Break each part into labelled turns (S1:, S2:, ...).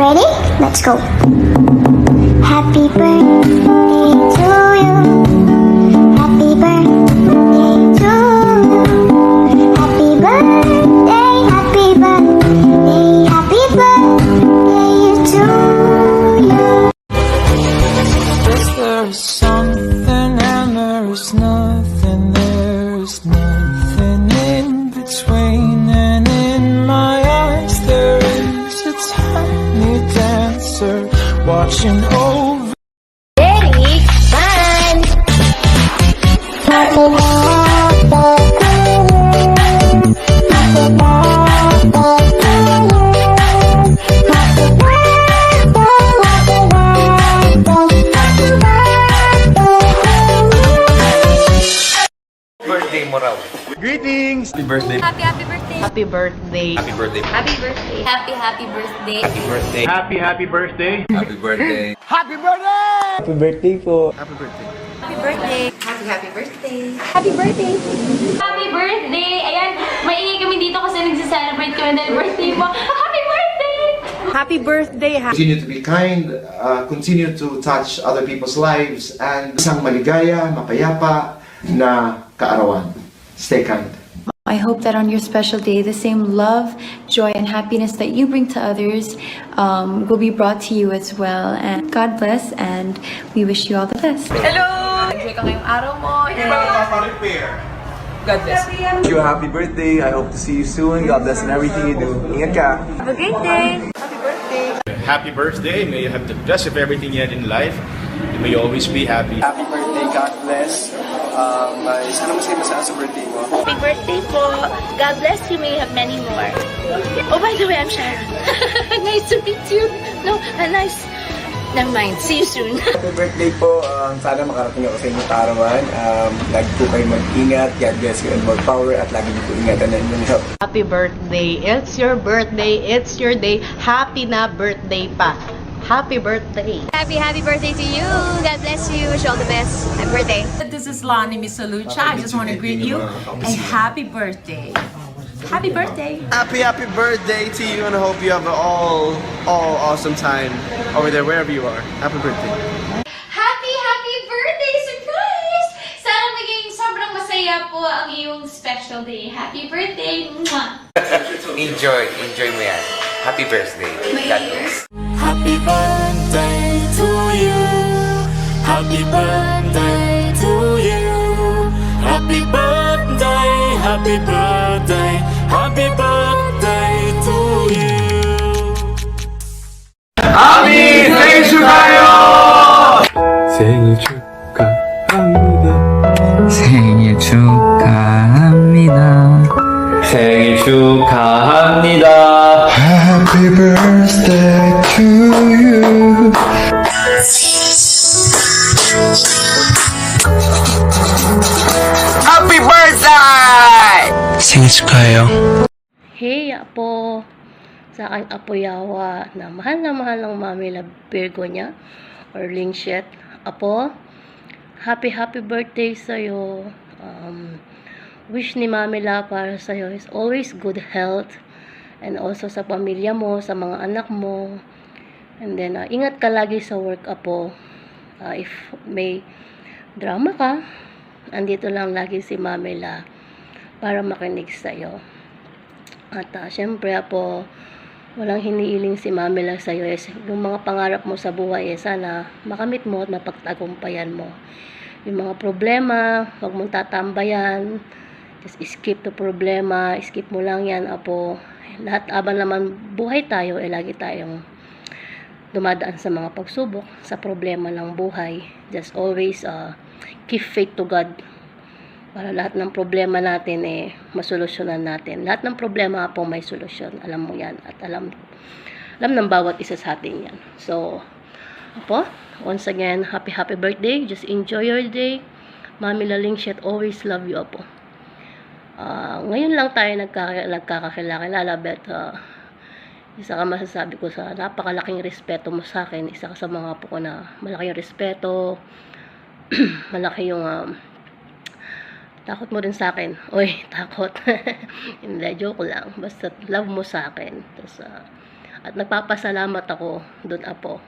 S1: Ready? Let's go. Happy birthday to you. Happy birthday to you. Happy birthday, happy birthday, happy birthday to you.
S2: There's something and there's nothing in between. And in my eyes there is a tiny dancer watching over.
S1: Ready? And
S3: Birthday mo raw.
S4: Greetings! Happy birthday!
S5: Happy birthday.
S6: Happy birthday.
S4: Happy birthday!
S5: Happy birthday. Happy birthday.
S3: Happy birthday.
S4: Happy birthday!
S3: Happy birthday.
S4: Happy birthday!
S7: Happy birthday po.
S4: Happy birthday!
S5: Happy birthday.
S6: Happy birthday.
S5: Happy birthday. Happy birthday. Ayan, maingay kami dito kasi nagse-celebrate kami dahil birthday mo. Happy birthday!
S6: Happy birthday.
S8: Continue to be kind, continue to touch other people's lives, and isang maligaya, mapayapa na kaarawan. Stay kind.
S9: I hope that on your special day, the same love, joy, and happiness that you bring to others will be brought to you as well. And God bless, and we wish you all the best.
S6: Hello! Enjoy ka ngayong araw mo. God bless.
S7: Wish you a happy birthday. I hope to see you soon. God bless in everything you do. Ingat ka.
S5: Have a great day.
S4: Happy birthday! May you have the best of everything you had in life. May you always be happy.
S7: Happy birthday. God bless. Sana masaya sa birthday mo.
S5: Happy birthday po. God bless you. May you have many more. Oh, by the way, I'm Sharon. Nice to meet you. No, nice. Never mind. See you soon.
S7: Happy birthday po. Sana makarating ako sa inyong kaarawan. Lagi po kayo mag-ingat. God bless you and more power. At lagi niyo po ingatan na inyong health.
S6: Happy birthday. It's your birthday. It's your day. Happy na birthday pa. Happy birthday.
S5: Happy birthday to you. God bless you. Wish you all the best. Happy birthday.
S10: This is Lonnie Misalucha. I just want to greet you a happy birthday. Happy birthday.
S4: Happy birthday to you, and I hope you have an all awesome time over there wherever you are. Happy birthday.
S5: Happy birthday! Surprise! Sana maging sobrang masaya po ang iyong special day. Happy birthday! Mwah!
S3: Enjoy mo yan. Happy birthday. God bless.
S2: Happy birthday to you. Happy birthday to you. Happy birthday. Happy birthday. Happy birthday to you.
S4: Happy 생일 축하해요!
S7: 생일 축하합니다.
S3: 생일 축하합니다. 생일 축하합니다.
S8: Happy birthday to you.
S3: Happy birthday! 생일 축하해요.
S6: Hey, Apo. Sa aking Apo Yawa na mahal ng Mami Love Virgo niya or Lingshet. Apo, happy birthday sa'yo. Wish ni Mami La para sa'yo is always good health and also sa pamilya mo, sa mga anak mo. And then, ingat ka lagi sa work, Apo. If may drama ka, andito lang lagi si Mami La para makinig sa'yo. At syempre, Apo, walang hiniiling si Mami La sa'yo. Yung mga pangarap mo sa buhay, sana makamit mo at mapagtagumpayan mo. Yung mga problema, huwag mong tatambayan. Just skip the problema. Skip mo lang yan, Apo. Lahat aban naman buhay tayo, lagi tayong dumadaan sa mga pagsubok, sa problema ng buhay. Just always keep faith to God. Para lahat ng problema natin masolusyonan natin. Lahat ng problema po may solusyon. Alam mo yan. At alam ng bawat isa sa atin yan. So, Apo, once again, happy birthday. Just enjoy your day. Mami Lingshet, always love you, Apo. Ngayon lang tayo nagkakakilala, but isa ka masasabi ko sa napakalaking respeto mo sa akin. Isa ka sa mga apo ko na malaki yung respeto. Malaki yung takot mo rin sa akin. Uy, takot. Hindi, joke lang. Basta love mo sa akin. Tapos, At nagpapasalamat ako doon, Apo.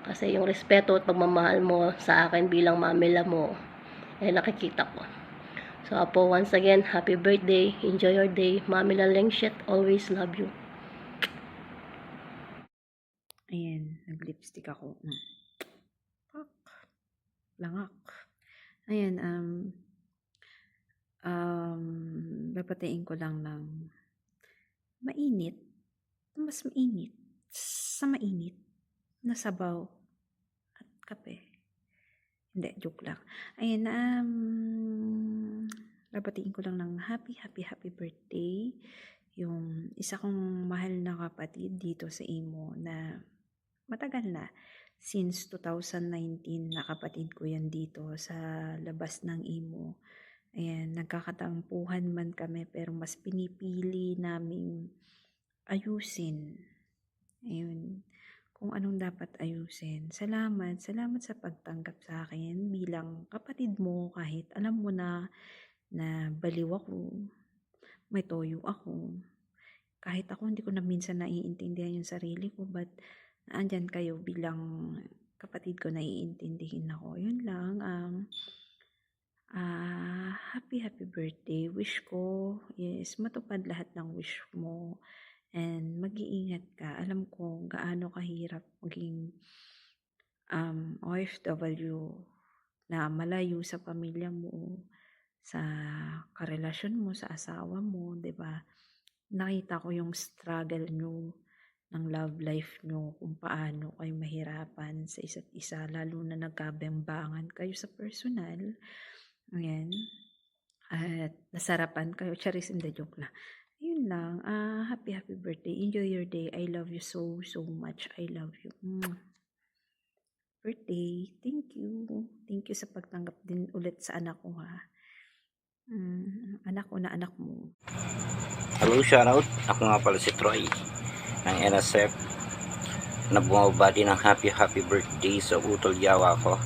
S6: Kasi yung respeto at pagmamahal mo sa akin bilang mamila mo, nakikita ko. So, Apo, once again, happy birthday. Enjoy your day. Mamila Lengshit, always love you.
S11: Ayan, nag-lipstick ako. Pak. Langak. Ayan, babatiin ko lang ng mainit. Mas mainit. Sa mainit. Na sabaw. At kape. Hindi, joke lang. Ayan, babatiin ko lang ng happy birthday. Yung isa kong mahal na kapatid dito sa Imo na matagal na. Since 2019 na kapatid ko yan dito sa labas ng Imo. Ayan, nagkakatampuhan man kami pero mas pinipili naming ayusin. Ayun, kung anong dapat ayusin. Salamat sa pagtanggap sa akin bilang kapatid mo kahit alam mo na baliw ako, may toyo ako. Kahit ako hindi ko na minsan naiintindihan yung sarili ko, but andyan kayo bilang kapatid ko, naiintindihin ako. Yun lang, happy birthday. Wish ko, yes, matupad lahat ng wish mo. And mag-iingat ka. Alam ko gaano kahirap maging OFW na malayo sa pamilya mo, sa karelasyon mo, sa asawa mo, 'di ba? Nakita ko yung struggle nyo ng love life nyo, kung paano kayo mahirapan sa isa't isa, lalo na nagkabembangan kayo sa personal. Ayan. At nasarapan kayo. Charis, hindi, joke na. Yun lang. Happy birthday. Enjoy your day. I love you so much. I love you. Birthday. Thank you. Thank you sa pagtanggap din ulit sa anak ko, ha. Anak ko na anak mo.
S12: Hello, shoutout. Ako nga pala si Troy ng NSF na bumabati ng happy birthday sa utol yawa ko.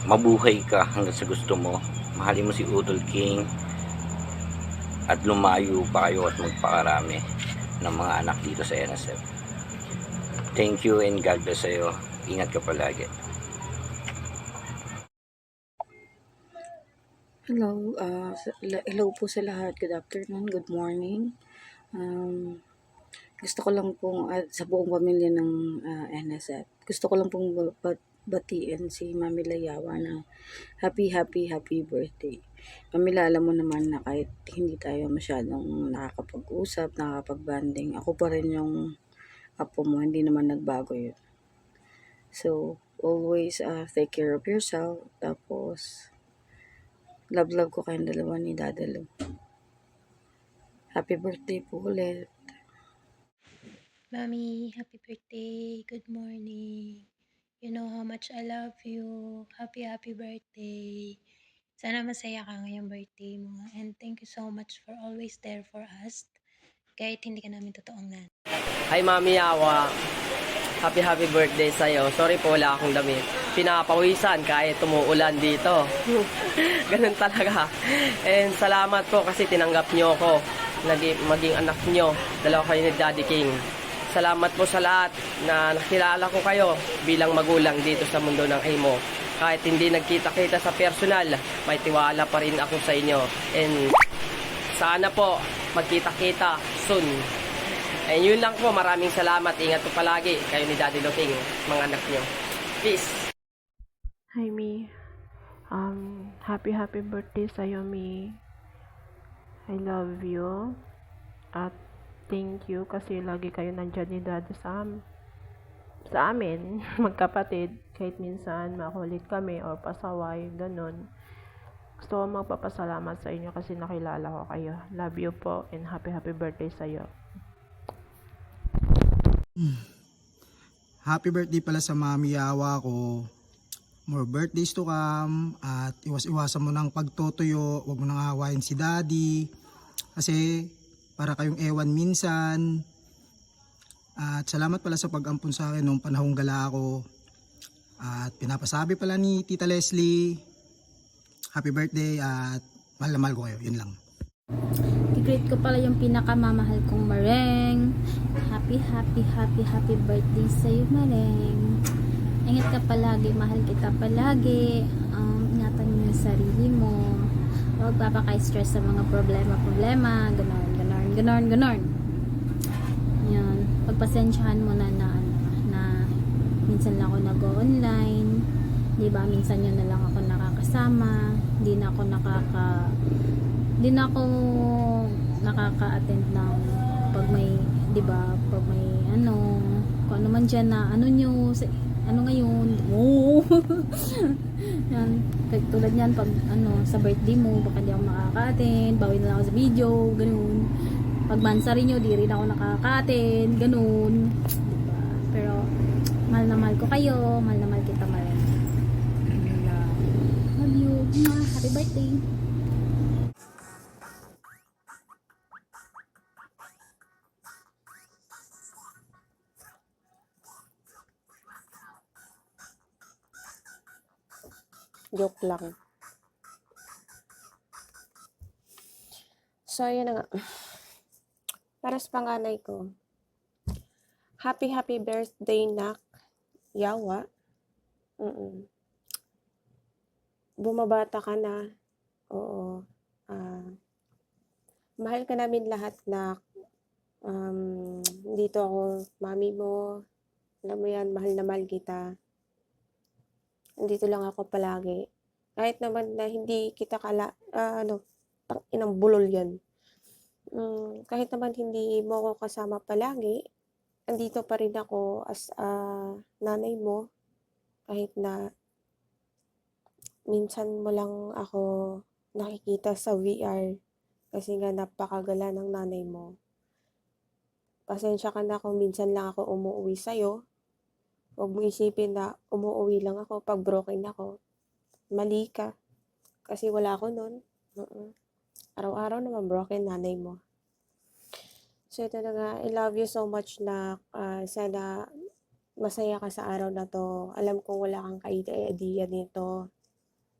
S12: Mabuhay ka hanggang sa gusto mo. Mahalin mo si Utol King at lumayo pa kayo at magpakarami ng mga anak dito sa NSF. Thank you and God bless sa'yo. Ingat ka palagi.
S13: Hello po sa lahat. Good afternoon, good morning. Gusto ko lang pong sa buong pamilya ng NSF. Gusto ko lang pong batiin si Mami Layawa na happy birthday. Mamila, alam mo naman na kahit hindi tayo masyadong nakakapag-usap, nakakapag-banding, ako pa rin yung apo mo, hindi naman nagbago yun. So, always take care of yourself. Tapos, love ko kayong dalawa ni Dadalo. Happy birthday po ulit.
S14: Mommy, happy birthday. Good morning. You know how much I love you. Happy birthday. Sana masaya ka ngayong birthday mo. And thank you so much for always there for us. Kahit hindi ka namin totoong nan.
S15: Hi Mami Yawa. Happy birthday sa'yo. Sorry po, wala akong damit. Pinapawisan kahit tumuulan dito. Ganun talaga. And salamat po kasi tinanggap nyo ako. Maging anak nyo. Dalawa kayo ni Daddy King. Salamat po sa lahat na nakilala ko kayo bilang magulang dito sa mundo ng Imo. Kahit hindi nagkita-kita sa personal, may tiwala pa rin ako sa inyo. And sana po magkita-kita soon. And yun lang po, maraming salamat. Ingat po palagi kayo ni Daddy King, mga anak nyo. Peace!
S16: Hi Mi. Happy birthday sa'yo Mi. I love you. At thank you kasi lagi kayo nandyan ni Daddy sa amin, magkapatid. Kahit minsan makulit kami or pasaway, ganun. Gusto ko magpapasalamat sa inyo kasi nakilala ko kayo. Love you po and happy birthday sa'yo.
S17: Happy birthday pala sa Mami Yawa ko. More birthdays to come. At iwasan mo ng pagtutuyo. Huwag mo nang awayin si Daddy. Kasi para kayong ewan minsan. At salamat pala sa pag-ampun sa akin nung panahong gala ako. At pinapasabi pala ni Tita Leslie, happy birthday at mahal na mahal ko kayo. Yun lang.
S18: I-greet ko pala yung pinakamamahal kong Mareng. Happy, happy, happy, happy birthday sa'yo, Mareng. Ingat ka palagi, mahal kita palagi. Ingatan mo yung sarili mo. Huwag papaka-stress sa mga problema. Ganon. Yan. Pagpasensyahan mo na minsan lang ako nag-online. Diba? Minsan yun na lang ako nakakasama. Hindi na ako nakaka-attend ng pag may, diba, pag may kung ano man dyan na ngayon. Yan, tulad yan pag sa birthday mo, baka di ako makaka-attend, bawi na lang ako sa video, ganun. Pag mansari nyo, di rin ako nakaka-attend, ganun. Diba? Pero mahal na mahal ko kayo, mahal na mahal kita, mahal. Love you. Happy birthday.
S16: Joke lang. So, ayun na nga. Para sa panganay ko, happy birthday, Nak. Yawa. Bumabata ka na. Oo. Mahal ka namin lahat, Nak. Dito ako, mami mo. Alam mo yan, mahal na mahal kita. Nandito lang ako palagi. Kahit naman na hindi kita inang bulol yan. Kahit naman hindi mo ako kasama palagi, andito pa rin ako as nanay mo. Kahit na minsan mo lang ako nakikita sa VR kasi nga napakagala ng nanay mo. Pasensya ka na kung minsan lang ako umuwi sa'yo. Huwag mo isipin na umuwi lang ako pag broken ako. Mali ka. Kasi wala ako nun. Araw-araw naman broken nanay mo. So ito na nga, I love you so much na sana masaya ka sa araw na to. Alam kong wala kang idea nito.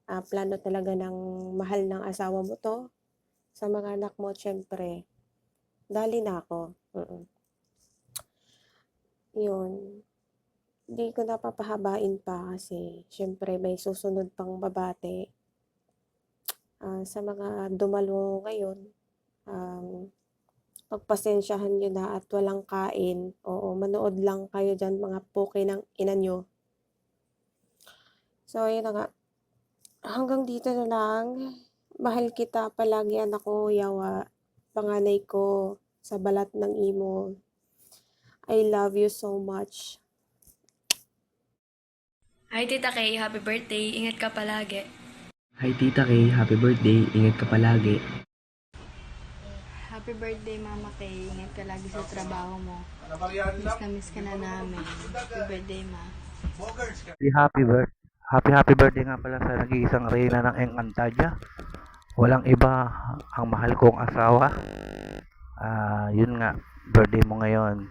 S16: Plano talaga ng mahal ng asawa mo to. Sa mga anak mo, syempre. Dali na ako. Yun. Hindi ko napapahabain pa kasi syempre may susunod pang babate. Sa mga dumalo ngayon, pagpasensyahan nyo na at walang kain. Oo, manood lang kayo dyan mga poke ng ina nyo. So, yun na nga. Hanggang dito na lang. Mahal kita palagi, anak ko, Yawa. Panganay ko sa balat ng imo. I love you so much.
S19: Hi Tita Kay, happy birthday. Ingat ka palagi.
S20: Hi Tita Kay, happy birthday. Ingat ka palagi.
S21: Happy birthday Mama Kay. Ingat ka lagi sa trabaho mo. Miss ka na namin. Happy birthday Ma.
S22: Happy birthday nga pala sa nag-iisang reyna ng Encantadia. Walang iba ang mahal kong asawa. Yun nga, birthday mo ngayon.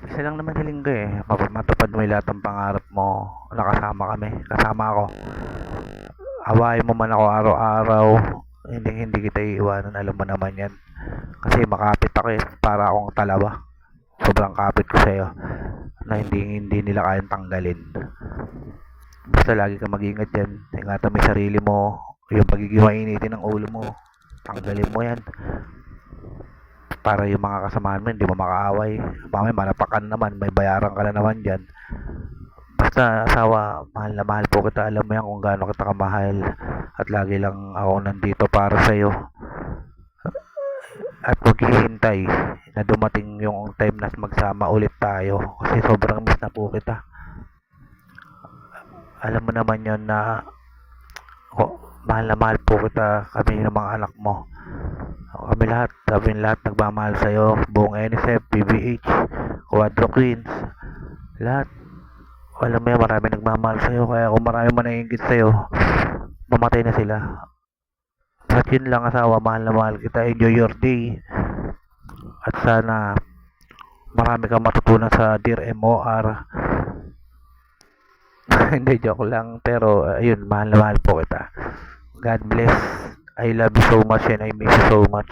S22: Isa lang naman hiling ko matupad mo yung lahat ng pangarap mo. Nakasama kami, kasama ako. Awayin mo man ako araw-araw, hindi kita iiwanan, alam mo naman yan. Kasi makapit ako para akong talawa. Sobrang kapit ko sa'yo na hindi nila kayang tanggalin. Basta lagi ka mag-ingat yan. Ingatan mo yung sarili mo, yung pagiging mainitin ng ulo mo, tanggalin mo yan. Para yung mga kasamahan mo hindi mo makaaway. Mamaya malapakan naman, may bayaran ka na naman dyan. Basta asawa, mahal na mahal po kita. Alam mo yan kung gaano kita kamahal. At lagi lang ako nandito para sa'yo. At maghihintay na dumating yung time na magsama ulit tayo. Kasi sobrang miss na po kita. Alam mo naman yun na mahal na mahal po kita, kami ng mga anak mo. Kami lahat nagmamahal sa'yo. Buong NSF, PBH, Quadro Queens, lahat. Alam mo yan, marami nagmamahal sa'yo. Kaya kung marami man naiingit sa'yo, mamatay na sila. At yun lang asawa, mahal na mahal kita. Enjoy your day. At sana marami kang matutunan sa Dear MOR. Hindi, joke lang. Pero ayun, mahal na mahal po kita. God bless. I love you so much and I miss you so much.